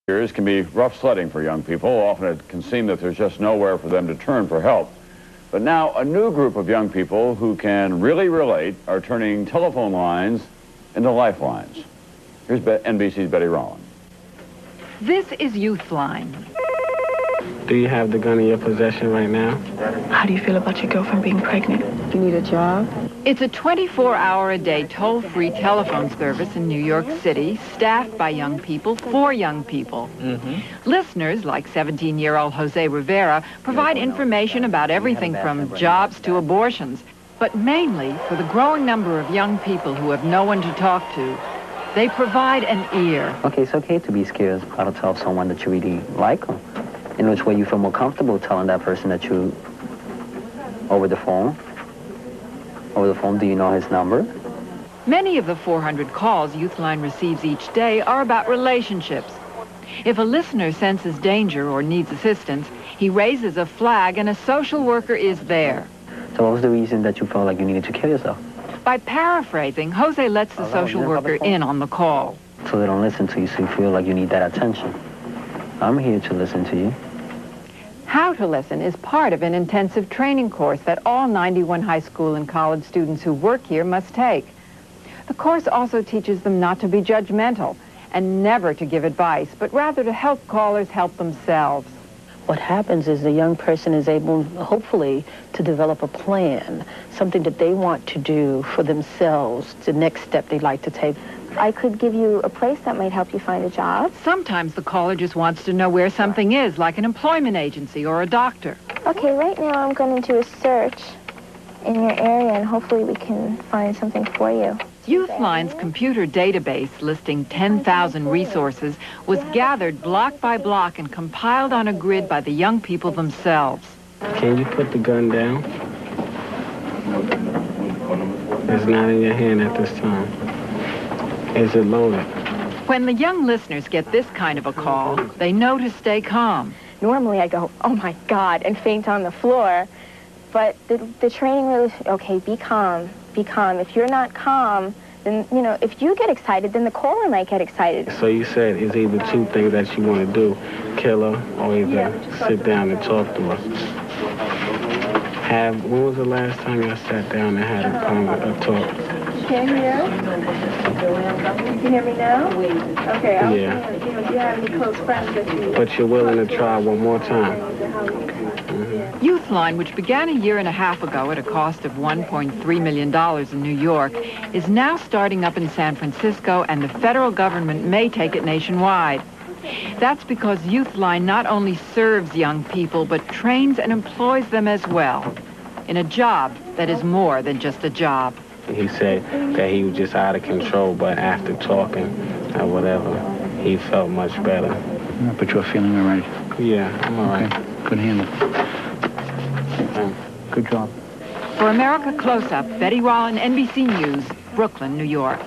Years can be rough sledding for young people. Often it can seem that there's just nowhere for them to turn for help. But now a new group of young people who can really relate are turning telephone lines into lifelines. Here's NBC's Betty Rollin. This is Youthline. Do you have the gun in your possession right now? How do you feel about your girlfriend being pregnant? You need a job? It's a 24-hour-a-day toll-free telephone service in New York City, staffed by young people for young people. Listeners, like 17-year-old Jose Rivera, provide information about everything from jobs to abortions, but mainly for the growing number of young people who have no one to talk to. They provide an ear. Okay, it's okay to be scared how to tell someone that you really like them. In which way you feel more comfortable telling that person that you, over the phone? Over the phone, do you know his number? Many of the 400 calls Youthline receives each day are about relationships. If a listener senses danger or needs assistance, he raises a flag and a social worker is there. So what was the reason that you felt like you needed to kill yourself? By paraphrasing, Jose lets the social worker in on the call. So they don't listen to you, so you feel like you need that attention. I'm here to listen to you. How to Listen is part of an intensive training course that all 91 high school and college students who work here must take. The course also teaches them not to be judgmental and never to give advice, but rather to help callers help themselves. What happens is the young person is able, hopefully, to develop a plan, something that they want to do for themselves, the next step they'd like to take. I could give you a place that might help you find a job. Sometimes the caller just wants to know where something is, like an employment agency or a doctor. Okay, right now I'm going to do a search in your area, and hopefully we can find something for you. Youthline's computer database listing 10,000 resources was gathered block by block and compiled on a grid by the young people themselves. Can you put the gun down? It's not in your hand at this time. Is it loaded? When the young listeners get this kind of a call, they know to stay calm. Normally I go, oh my God, and faint on the floor. But the training really, okay, be calm, be calm. If you're not calm, then, you know, if you get excited, then the caller might get excited. So you said it's either two things that you want to do, kill her or either sit down and talk to her. When was the last time you sat down and had a talk? Can't hear? You can hear me now? Okay, I was saying, you know, do you have any close friends that you... But you're willing to try one more time? Youthline, which began a year and a half ago at a cost of $1.3 million in New York, is now starting up in San Francisco, and the federal government may take it nationwide. That's because Youthline not only serves young people, but trains and employs them as well, in a job that is more than just a job. He said that he was just out of control, but after talking or whatever, he felt much better. Yeah, but you're feeling all right? Yeah, I'm all right. Okay. Good handle. Good job. For America Close-Up, Betty Rollin, NBC News, Brooklyn, New York.